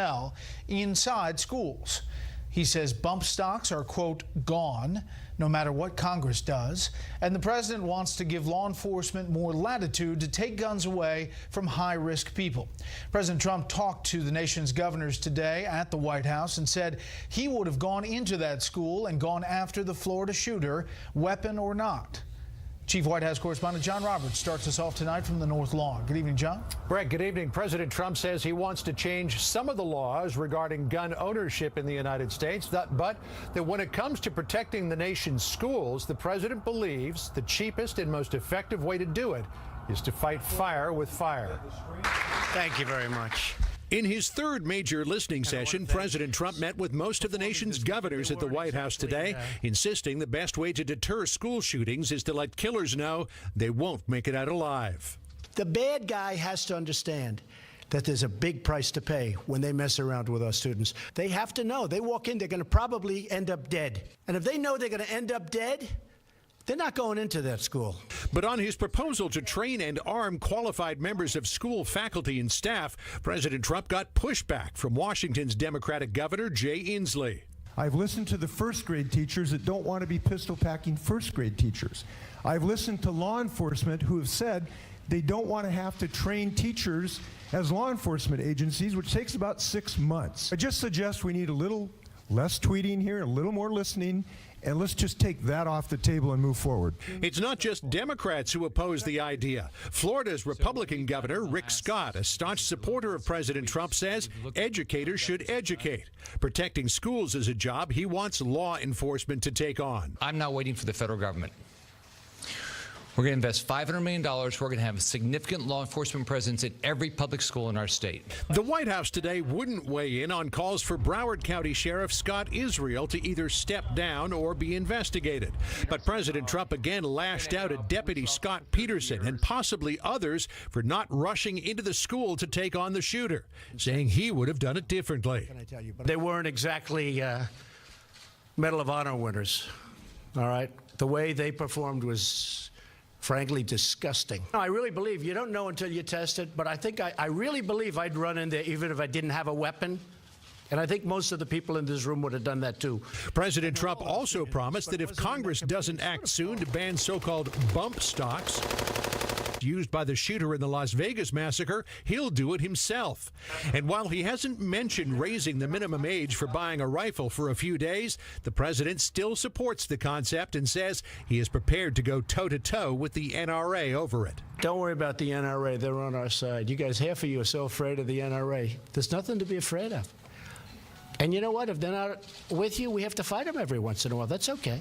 personnel inside schools. He says bump stocks are, quote, gone, no matter what Congress does. And the president wants to give law enforcement more latitude to take guns away from high-risk people. President Trump talked to the nation's governors today at the White House and said he would have gone into that school and gone after the Florida shooter, weapon or not. Chief White House correspondent John Roberts starts us off tonight from the North Lawn. Good evening, John. Bret, good evening. President Trump says he wants to change some of the laws regarding gun ownership in the United States, but that when it comes to protecting the nation's schools, the president believes the cheapest and most effective way to do it is to fight fire with fire. Thank you very much. In his third major listening session, President Trump met with most of the nation's governors at the White House today, insisting the best way to deter school shootings is to let killers know they won't make it out alive. The bad guy has to understand that there's a big price to pay when they mess around with our students. They have to know. They walk in, they're going to probably end up dead. And if they know they're going to end up dead, they're not going into that school. But on his proposal to train and arm qualified members of school faculty and staff, President Trump got pushback from Washington's Democratic Governor Jay Inslee. I've listened to the first grade teachers that don't want to be pistol packing first grade teachers. I've listened to law enforcement who have said they don't want to have to train teachers as law enforcement agencies, which takes about 6 months. I just suggest we need a little less tweeting here, a little more listening, and let's just take that off the table and move forward. It's not just Democrats who oppose the idea. Florida's Republican Governor Rick Scott, a staunch supporter of President Trump, says educators should educate. Protecting schools is a job he wants law enforcement to take on. I'm not waiting for the federal government. We're going to invest $500 million. We're going to have a significant law enforcement presence in every public school in our state. The White House today wouldn't weigh in on calls for Broward County Sheriff Scott Israel to either step down or be investigated. But President Trump again lashed out at Deputy Scott Peterson and possibly others for not rushing into the school to take on the shooter, saying he would have done it differently. They weren't exactly Medal of Honor winners, all right? The way they performed was frankly disgusting. I really believe, you don't know until you test it, but I really believe I'd run in there even if I didn't have a weapon. And I think most of the people in this room would have done that too. President Trump also promised that if Congress doesn't act soon to ban so-called bump stocks used by the shooter in the Las Vegas massacre, he'll do it himself. And while he hasn't mentioned raising the minimum age for buying a rifle for a few days, the president still supports the concept and says he is prepared to go toe-to-toe with the NRA over it. Don't worry about the NRA. They're on our side. You guys, half of you are so afraid of the NRA. There's nothing to be afraid of. And you know what? If they're not with you, we have to fight them every once in a while. That's okay.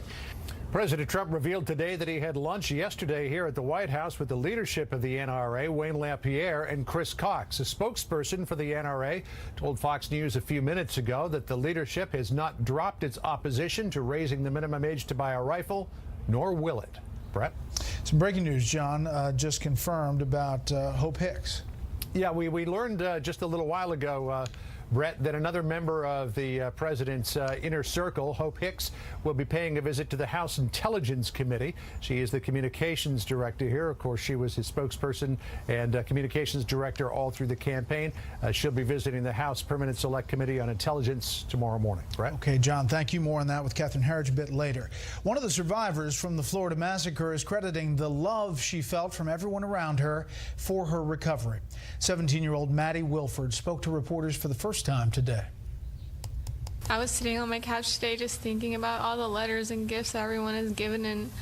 President Trump revealed today that he had lunch yesterday here at the White House with the leadership of the NRA, Wayne LaPierre and Chris Cox. A spokesperson for the NRA told Fox News a few minutes ago that the leadership has not dropped its opposition to raising the minimum age to buy a rifle, nor will it. Bret? Some breaking news, John, just confirmed about Hope Hicks. Yeah, we learned just a little while ago, Bret, that another member of the president's inner circle, Hope Hicks, will be paying a visit to the House Intelligence Committee. She is the communications director here. Of course, she was his spokesperson and communications director all through the campaign. She'll be visiting the House Permanent Select Committee on Intelligence tomorrow morning. Bret? Okay, John, thank you. More on that with Catherine Herridge a bit later. One of the survivors from the Florida massacre is crediting the love she felt from everyone around her for her recovery. 17-year-old Maddie Wilford spoke to reporters for the first time today. I was sitting on my couch today just thinking about all the letters and gifts that everyone has given and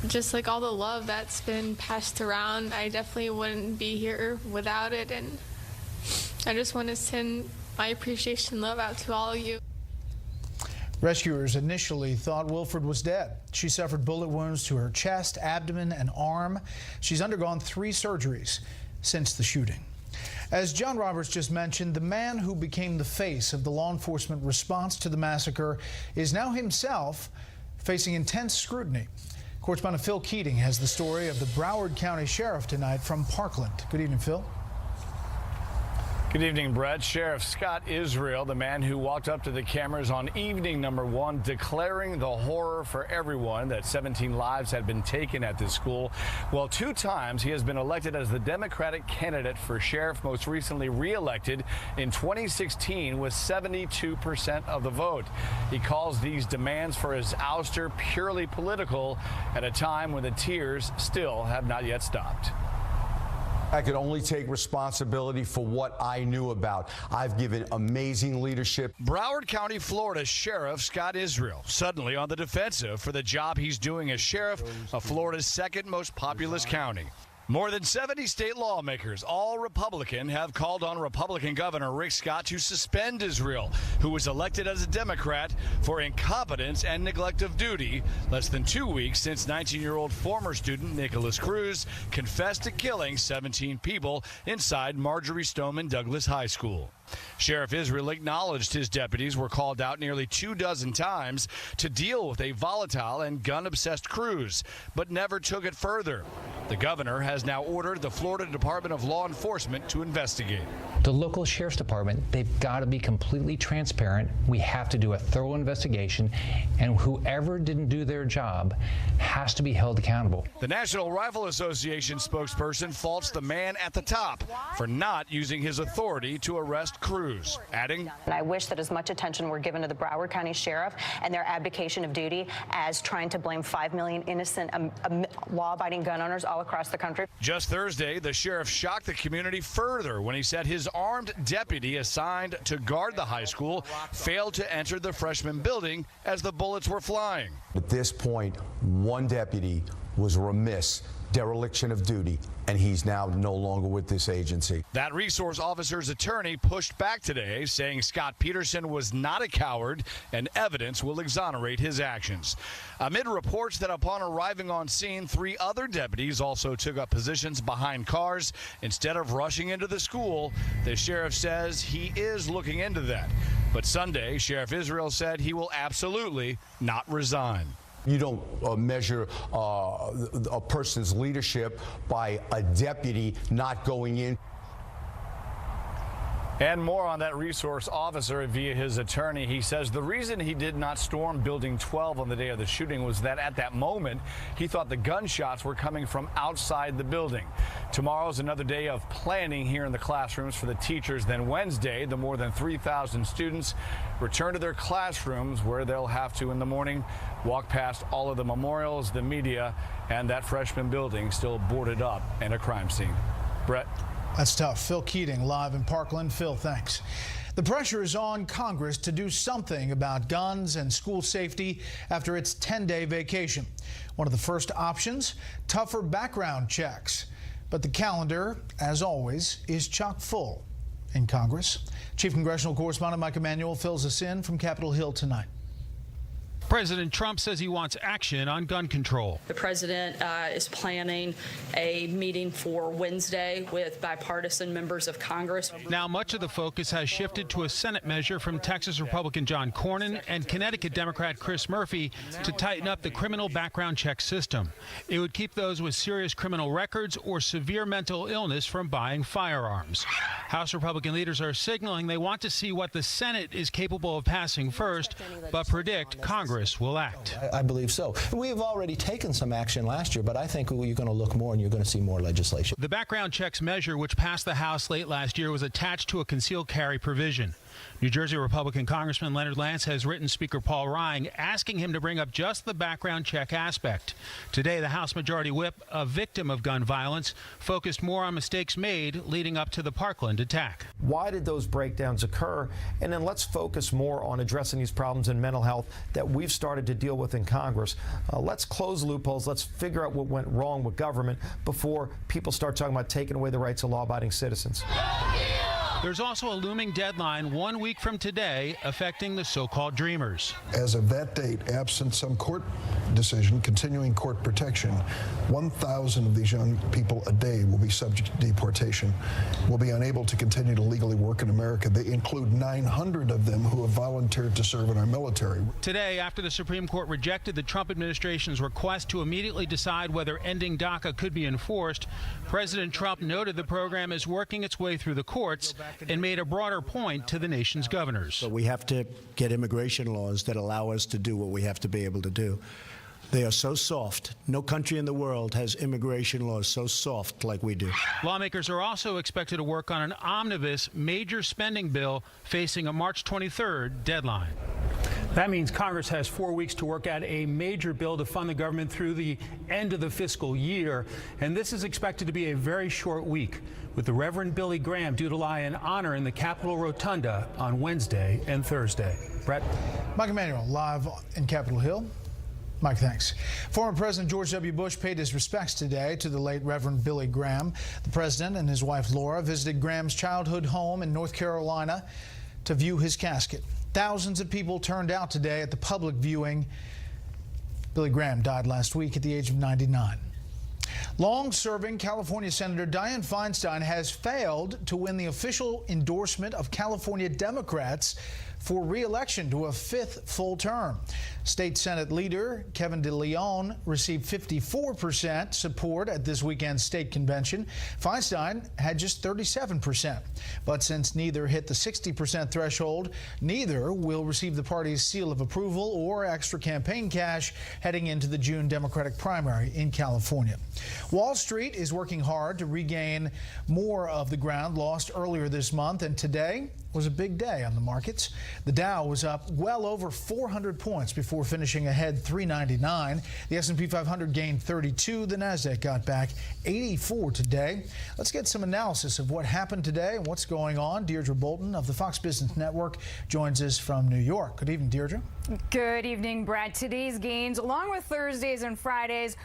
just like all the love that's been passed around. I definitely wouldn't be here without it, and I just want to send my appreciation and love out to all of you. Rescuers initially thought Wilford was dead. She suffered bullet wounds to her chest, abdomen, and arm. She's undergone 3 surgeries since the shooting. As John Roberts just mentioned, the man who became the face of the law enforcement response to the massacre is now himself facing intense scrutiny. Correspondent Phil Keating has the story of the Broward County Sheriff tonight from Parkland. Good evening, Phil. Good evening, Bret. Sheriff Scott Israel, the man who walked up to the cameras on evening number 1, declaring the horror for everyone that 17 lives had been taken at this school. Well, 2 times he has been elected as the Democratic candidate for sheriff, most recently re-elected in 2016 with 72% of the vote. He calls these demands for his ouster purely political at a time when the tears still have not yet stopped. I could only take responsibility for what I knew about. I've given amazing leadership. Broward County, Florida Sheriff Scott Israel suddenly on the defensive for the job he's doing as sheriff of Florida's second most populous county. More than 70 state lawmakers, all Republican, have called on Republican Governor Rick Scott to suspend Israel, who was elected as a Democrat, for incompetence and neglect of duty less than 2 weeks since 19-year-old former student Nicholas Cruz confessed to killing 17 people inside Marjorie Stoneman Douglas High School. Sheriff Israel acknowledged his deputies were called out nearly 24 times to deal with a volatile and gun-obsessed Cruz, but never took it further. The governor has now ordered the Florida Department of Law Enforcement to investigate. The local sheriff's department, they've got to be completely transparent. We have to do a thorough investigation, and whoever didn't do their job has to be held accountable. The National Rifle Association spokesperson faults the man at the top for not using his authority to arrest Cruz, adding, And I wish that as much attention were given to the Broward County Sheriff and their abdication of duty as trying to blame 5 million innocent law-abiding gun owners all across the country. Just Thursday, the sheriff shocked the community further when he said his armed deputy assigned to guard the high school failed to enter the freshman building as the bullets were flying. At this point, one deputy was remiss, dereliction of duty, and he's now no longer with this agency. That resource officer's attorney pushed back today, saying Scott Peterson was not a coward and evidence will exonerate his actions. Amid reports that upon arriving on scene, 3 other deputies also took up positions behind cars instead of rushing into the school, the sheriff says he is looking into that. But Sunday, Sheriff Israel said he will absolutely not resign. You don't measure a person's leadership by a deputy not going in. And more on that resource officer via his attorney. He says the reason he did not storm Building 12 on the day of the shooting was that at that moment, he thought the gunshots were coming from outside the building. Tomorrow's another day of planning here in the classrooms for the teachers. Then Wednesday, the more than 3,000 students return to their classrooms where they'll have to, in the morning, walk past all of the memorials, the media, and that freshman building still boarded up and a crime scene. Bret. That's tough. Phil Keating live in Parkland. Phil, thanks. The pressure is on Congress to do something about guns and school safety after its 10-day vacation. One of the first options, tougher background checks. But the calendar, as always, is chock full in Congress. Chief Congressional Correspondent Mike Emanuel fills us in from Capitol Hill tonight. President Trump says he wants action on gun control. The president is planning a meeting for Wednesday with bipartisan members of Congress. Now much of the focus has shifted to a Senate measure from Texas Republican John Cornyn and Connecticut Democrat Chris Murphy to tighten up the criminal background check system. It would keep those with serious criminal records or severe mental illness from buying firearms. House Republican leaders are signaling they want to see what the Senate is capable of passing first, but predict Congress will act. I believe so. We have already taken some action last year, but I think you're going to look more and you're going to see more legislation. The background checks measure, which passed the House late last year, was attached to a concealed carry provision. New Jersey Republican Congressman Leonard Lance has written Speaker Paul Ryan asking him to bring up just the background check aspect. Today, the House Majority Whip, a victim of gun violence, focused more on mistakes made leading up to the Parkland attack. Why did those breakdowns occur? And then let's focus more on addressing these problems in mental health that we've started to deal with in Congress. Let's close loopholes. Let's figure out what went wrong with government before people start talking about taking away the rights of law-abiding citizens. There's also a looming deadline 1 week from today affecting the so-called Dreamers. As of that date, absent some court decision continuing court protection, 1,000 of these young people a day will be subject to deportation, will be unable to continue to legally work in America. They include 900 of them who have volunteered to serve in our military. Today, after the Supreme Court rejected the Trump administration's request to immediately decide whether ending DACA could be enforced, President Trump noted the program is working its way through the courts and made a broader point to the nation's governors. But we have to get immigration laws that allow us to do what we have to be able to do. They are so soft. No country in the world has immigration laws so soft like we do. Lawmakers are also expected to work on an omnibus major spending bill facing a March 23rd deadline. That means Congress has 4 weeks to work out a major bill to fund the government through the end of the fiscal year. And this is expected to be a very short week, with the Reverend Billy Graham due to lie in honor in the Capitol Rotunda on Wednesday and Thursday. Brett? Mike Emanuel, live in Capitol Hill. Mike, thanks. Former President George W. Bush paid his respects today to the late Reverend Billy Graham. The president and his wife Laura visited Graham's childhood home in North Carolina to view his casket. Thousands of people turned out today at the public viewing. Billy Graham died last week at the age of 99. Long-serving California Senator Dianne Feinstein has failed to win the official endorsement of California Democrats for re-election to a fifth full term. State Senate leader Kevin De Leon received 54% support at this weekend's state convention. Feinstein had just 37%. But since neither hit the 60% threshold, neither will receive the party's seal of approval or extra campaign cash heading into the June Democratic primary in California. Wall Street is working hard to regain more of the ground lost earlier this month, and today was a big day on the markets. The Dow was up well over 400 points before finishing ahead 399. The S&P 500 gained 32. The Nasdaq got back 84 today. Let's get some analysis of what happened today and what's going on. Deirdre Bolton of the Fox Business Network joins us from New York. Good evening, Deirdre. Good evening, Brett. Today's gains, along with Thursdays and Fridays,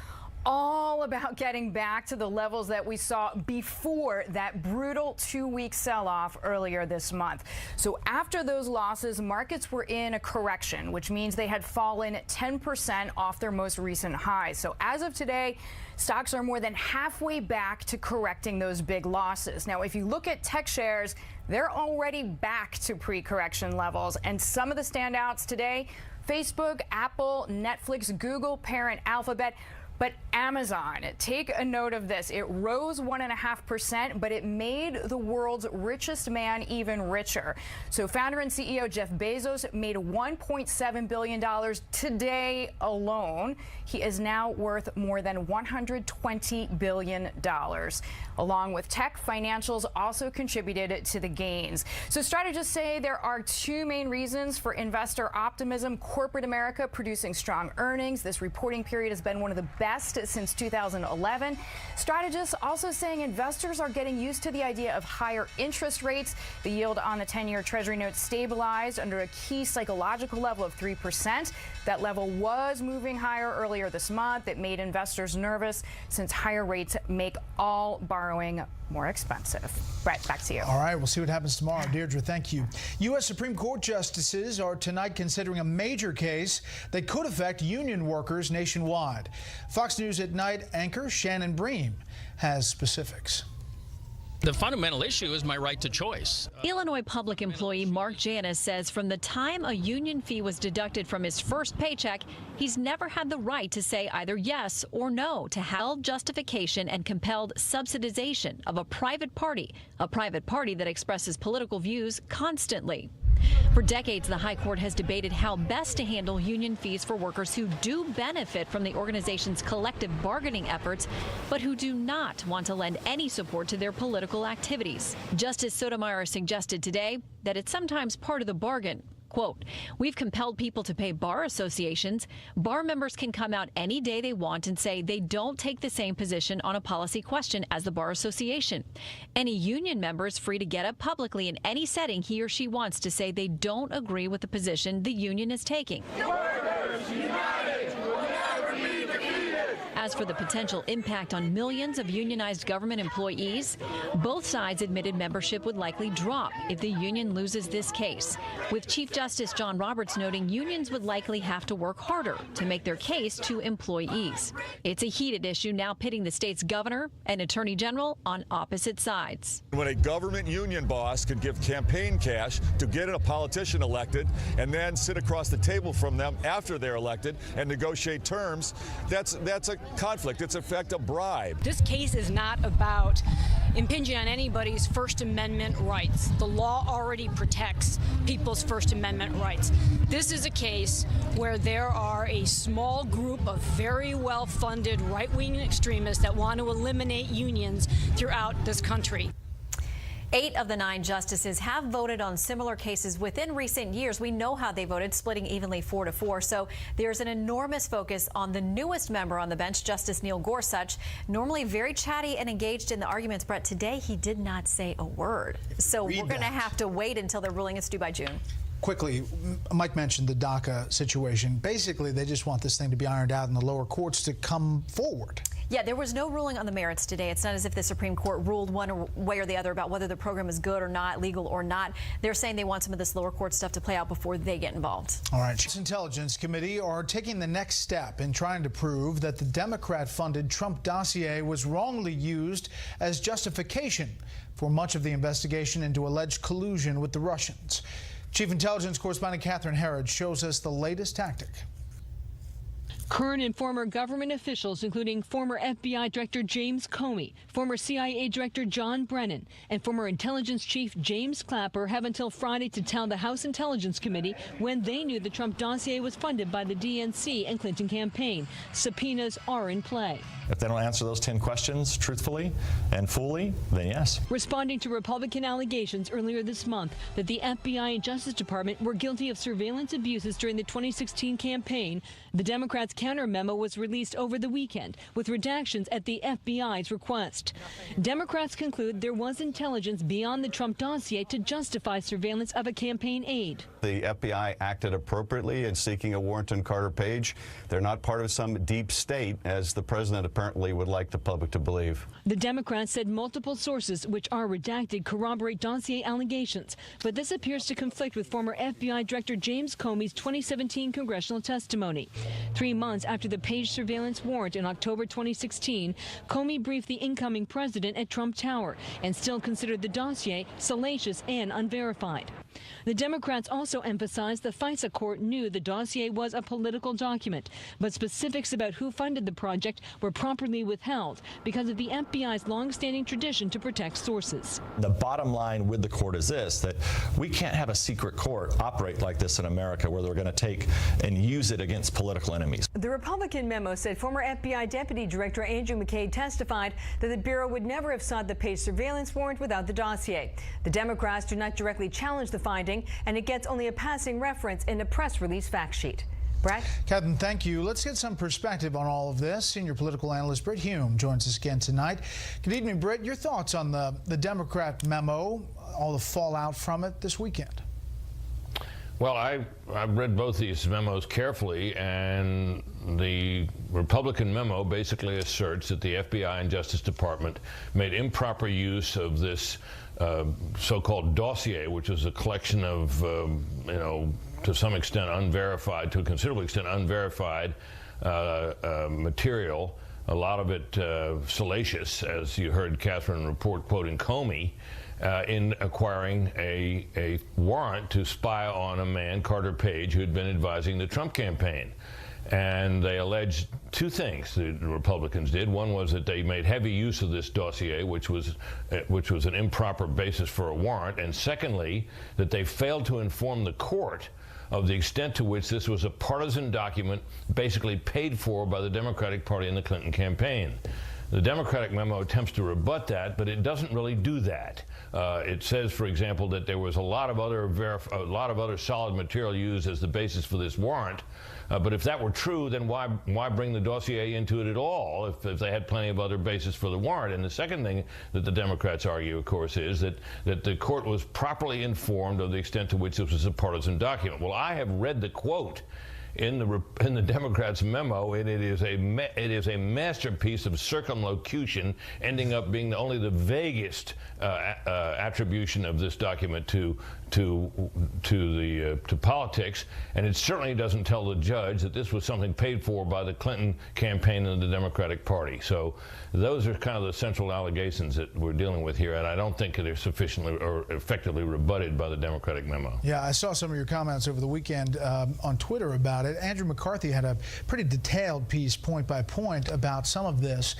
all about getting back to the levels that we saw before that brutal 2-week sell-off earlier this month. So after those losses, markets were in a correction, which means they had fallen 10% off their most recent highs. So as of today, stocks are more than halfway back to correcting those big losses. Now, if you look at tech shares, they're already back to pre-correction levels. And some of the standouts today, Facebook, Apple, Netflix, Google, parent Alphabet. But Amazon, take a note of this. It rose 1.5%, but it made the world's richest man even richer. So founder and CEO Jeff Bezos made $1.7 billion today alone. He is now worth more than $120 billion. Along with tech, financials also contributed to the gains. So strategists say there are two main reasons for investor optimism. Corporate America producing strong earnings. This reporting period has been one of the best since 2011. Strategists also saying investors are getting used to the idea of higher interest rates. The yield on the 10-year Treasury note stabilized under a key psychological level of 3%. That level was moving higher earlier this month. It made investors nervous since higher rates make all borrowing more expensive. Brett, back to you. All right, we'll see what happens tomorrow. Deirdre, thank you. U.S. Supreme Court justices are tonight considering a major case that could affect union workers nationwide. Fox News at Night anchor Shannon Bream has specifics. The fundamental issue is my right to choice. Illinois public employee Mark Janis says from the time a union fee was deducted from his first paycheck, he's never had the right to say either yes or no to held justification and compelled subsidization of a private party that expresses political views constantly. For decades, the High Court has debated how best to handle union fees for workers who do benefit from the organization's collective bargaining efforts, but who do not want to lend any support to their political activities. Justice Sotomayor suggested today that it's sometimes part of the bargain. Quote, we've compelled people to pay bar associations. Bar members can come out any day they want and say they don't take the same position on a policy question as the bar association. Any union member is free to get up publicly in any setting he or she wants to say they don't agree with the position the union is taking. Workers united will never be defeated. As for the potential impact on millions of unionized government employees, both sides admitted membership would likely drop if the union loses this case, with Chief Justice John Roberts noting unions would likely have to work harder to make their case to employees. It's a heated issue now pitting the state's governor and attorney general on opposite sides. When a government union boss can give campaign cash to get a politician elected and then sit across the table from them after they're elected and negotiate terms, that's a conflict. It's in fact a bribe. This case is not about impinging on anybody's First Amendment rights. The law already protects people's First Amendment rights. This is a case where there are a small group of very well-funded right-wing extremists that want to eliminate unions throughout this country. 8 of the 9 justices have voted on similar cases within recent years. We know how they voted, splitting evenly 4-4. So there's an enormous focus on the newest member on the bench, Justice Neil Gorsuch. Normally very chatty and engaged in the arguments, Bret, today he did not say a word. So we're going to have to wait until their ruling is due by June. Quickly, Mike mentioned the DACA situation. Basically, they just want this thing to be ironed out in the lower courts to come forward. Yeah, there was no ruling on the merits today. It's not as if the Supreme Court ruled one way or the other about whether the program is good or not, legal or not. They're saying they want some of this lower court stuff to play out before they get involved. All right. The Intelligence Committee are taking the next step in trying to prove that the Democrat-funded Trump dossier was wrongly used as justification for much of the investigation into alleged collusion with the Russians. Chief Intelligence Correspondent Catherine Herridge shows us the latest tactic. Current and former government officials, including former FBI Director James Comey, former CIA Director John Brennan, and former Intelligence Chief James Clapper, have until Friday to tell the House Intelligence Committee when they knew the Trump dossier was funded by the DNC and Clinton campaign. Subpoenas are in play. If they don't answer those 10 questions truthfully and fully, then yes. Responding to Republican allegations earlier this month that the FBI and Justice Department were guilty of surveillance abuses during the 2016 campaign, the Democrats' counter memo was released over the weekend with redactions at the FBI's request. Democrats conclude there was intelligence beyond the Trump dossier to justify surveillance of a campaign aide. The FBI acted appropriately in seeking a warrant on Carter Page. They're not part of some deep state, as the president apparently would like the public to believe. The Democrats said multiple sources, which are redacted, corroborate dossier allegations, but this appears to conflict with former FBI Director James Comey's 2017 congressional testimony. 3 months after the Page surveillance warrant in October 2016, Comey briefed the incoming president at Trump Tower and still considered the dossier salacious and unverified. The Democrats also emphasized the FISA court knew the dossier was a political document, but specifics about who funded the project were properly withheld because of the FBI's long-standing tradition to protect sources. The bottom line with the court is this, that we can't have a secret court operate like this in America where they're going to take and use it against political enemies. The Republican memo said former FBI Deputy Director Andrew McCabe testified that the Bureau would never have sought the Page surveillance warrant without the dossier. The Democrats do not directly challenge the finding, and it gets only a passing reference in the press release fact sheet. Bret? Captain, thank you. Let's get some perspective on all of this. Senior political analyst Bret Hume joins us again tonight. Good evening, Bret. Your thoughts on the Democrat memo, all the fallout from it this weekend? Well, I've read both these memos carefully, and the Republican memo basically asserts that the FBI and Justice Department made improper use of this so-called dossier, which is a collection of, to some extent unverified, to a considerable extent unverified material, a lot of it salacious, as you heard Catherine report quoting Comey, in acquiring a warrant to spy on a man, Carter Page, who had been advising the Trump campaign. And they alleged 2 things the Republicans did. One was that they made heavy use of this dossier, which was an improper basis for a warrant. And secondly, that they failed to inform the court of the extent to which this was a partisan document basically paid for by the Democratic Party and the Clinton campaign. The Democratic memo attempts to rebut that, but it doesn't really do that. It says, for example, that there was a lot of other solid material used as the basis for this warrant. But if that were true, then why bring the dossier into it at all if they had plenty of other basis for the warrant? And the second thing that the Democrats argue, of course, is that the court was properly informed of the extent to which this was a partisan document. Well, I have read the quote in the Democrats' memo, and it is a masterpiece of circumlocution, ending up being only the vaguest attribution of this document to politics, and it certainly doesn't tell the judge that this was something paid for by the Clinton campaign and the Democratic Party. So those are kind of the central allegations that we're dealing with here, and I don't think they're sufficiently or effectively rebutted by the Democratic memo. Yeah, I saw some of your comments over the weekend on Twitter about it. Andrew McCarthy had a pretty detailed piece, point by point, about some of this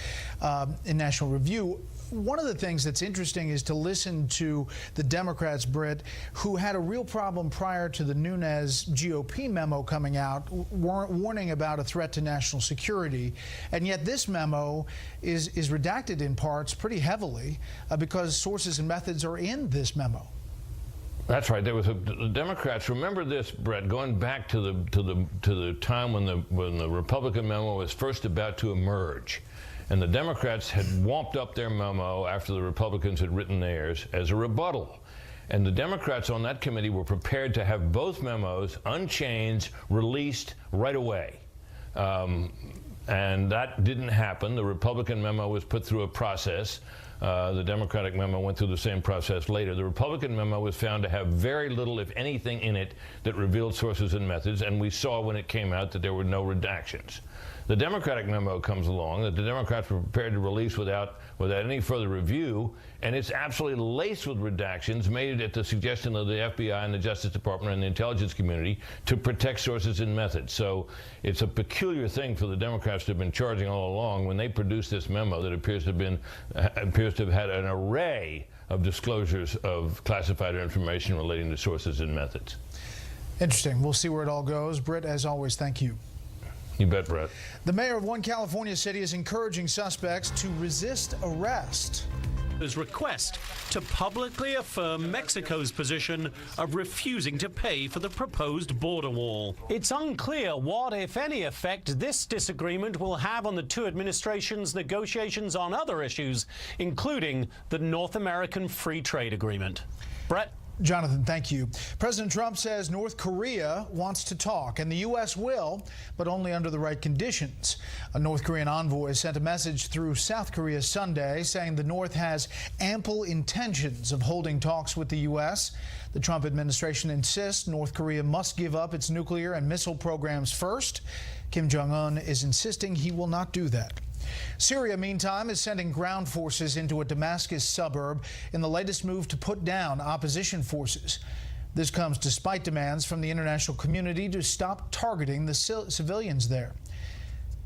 in National Review. one of the things that's interesting is to listen to the Democrats, Bret, who had a real problem prior to the Nunes GOP memo coming out, warning about a threat to national security. And yet this memo is redacted in parts pretty heavily because sources and methods are in this memo. That's right. There was the Democrats. Remember this, Bret, going back to the time when the Republican memo was first about to emerge, and the Democrats had womped up their memo after the Republicans had written theirs as a rebuttal. And the Democrats on that committee were prepared to have both memos unchanged, released right away. And that didn't happen. The Republican memo was put through a process. The Democratic memo went through the same process later. The Republican memo was found to have very little, if anything, in it that revealed sources and methods, and we saw when it came out that there were no redactions. The Democratic memo comes along that the Democrats were prepared to release without any further review, and it's absolutely laced with redactions made at the suggestion of the FBI and the Justice Department and the intelligence community to protect sources and methods. So it's a peculiar thing for the Democrats to have been charging all along when they produced this memo that appears to have had an array of disclosures of classified information relating to sources and methods. Interesting. We'll see where it all goes. Bret, as always, thank you. You bet, Bret. The mayor of one California city is encouraging suspects to resist arrest. His request to publicly affirm Mexico's position of refusing to pay for the proposed border wall. It's unclear what, if any, effect this disagreement will have on the two administrations' negotiations on other issues, including the North American Free Trade Agreement. Bret? Jonathan, thank you. President Trump says North Korea wants to talk, and the U.S. will, but only under the right conditions. A North Korean envoy sent a message through South Korea Sunday saying the North has ample intentions of holding talks with the U.S. The Trump administration insists North Korea must give up its nuclear and missile programs first. Kim Jong-un is insisting he will not do that. Syria, meantime, is sending ground forces into a Damascus suburb in the latest move to put down opposition forces. This comes despite demands from the international community to stop targeting the civilians there.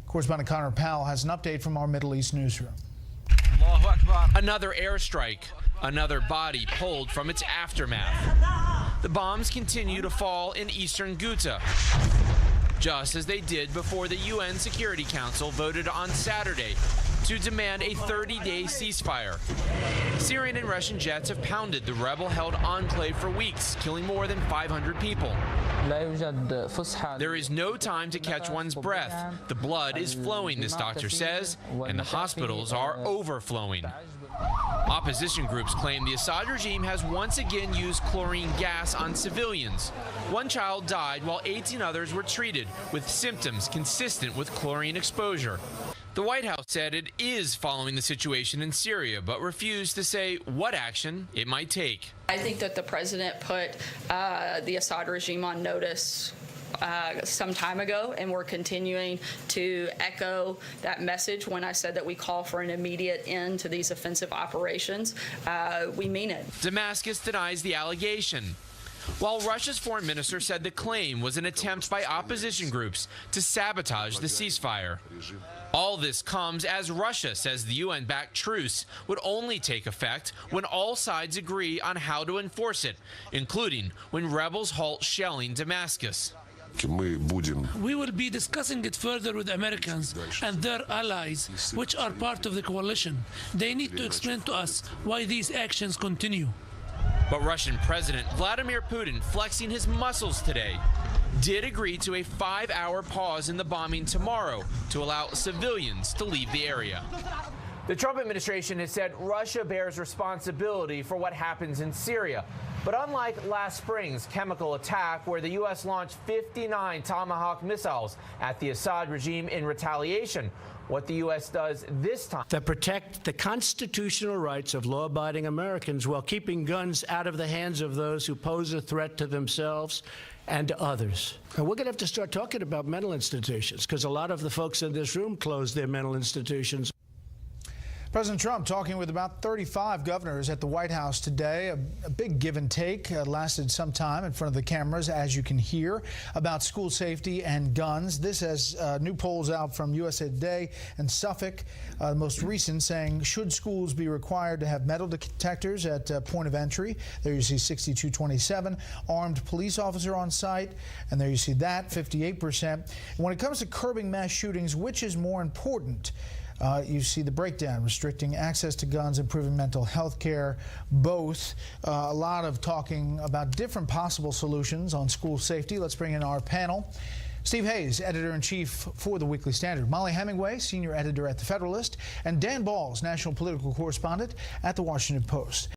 Correspondent Connor Powell has an update from our Middle East newsroom. Another airstrike, another body pulled from its aftermath. The bombs continue to fall in eastern Ghouta, just as they did before the UN Security Council voted on Saturday to demand a 30-day ceasefire. Syrian and Russian jets have pounded the rebel-held enclave for weeks, killing more than 500 people. There is no time to catch one's breath. The blood is flowing, this doctor says, and the hospitals are overflowing. Opposition groups claim the Assad regime has once again used chlorine gas on civilians. One child died while 18 others were treated with symptoms consistent with chlorine exposure. The White House said it is following the situation in Syria, but refused to say what action it might take. I think that the president put the Assad regime on notice some time ago, and we're continuing to echo that message when I said that we call for an immediate end to these offensive operations. We mean it. Damascus denies the allegation, while Russia's foreign minister said the claim was an attempt by opposition groups to sabotage the ceasefire. All this comes as Russia says the UN-backed truce would only take effect when all sides agree on how to enforce it, including when rebels halt shelling Damascus. We will be discussing it further with Americans and their allies, which are part of the coalition. They need to explain to us why these actions continue. But Russian President Vladimir Putin, flexing his muscles today, did agree to a 5-hour pause in the bombing tomorrow to allow civilians to leave the area. The Trump administration has said Russia bears responsibility for what happens in Syria. But unlike last spring's chemical attack, where the U.S. launched 59 Tomahawk missiles at the Assad regime in retaliation, what the U.S. does this time that protect the constitutional rights of law-abiding Americans while keeping guns out of the hands of those who pose a threat to themselves and to others. And we're going to have to start talking about mental institutions, because a lot of the folks in this room closed their mental institutions. President Trump talking with about 35 governors at the White House today. A big give and take lasted some time in front of the cameras, as you can hear, about school safety and guns. This as new polls out from USA Today and Suffolk, the most recent, saying should schools be required to have metal detectors at point of entry. There you see 62-27. Armed police officer on site, and there you see that 58%. When it comes to curbing mass shootings, which is more important? You see the breakdown, restricting access to guns, improving mental health care, both. A lot of talking about different possible solutions on school safety. Let's bring in our panel. Steve Hayes, editor-in-chief for the Weekly Standard. Molly Hemingway, senior editor at The Federalist. And Dan Balls, national political correspondent at The Washington Post.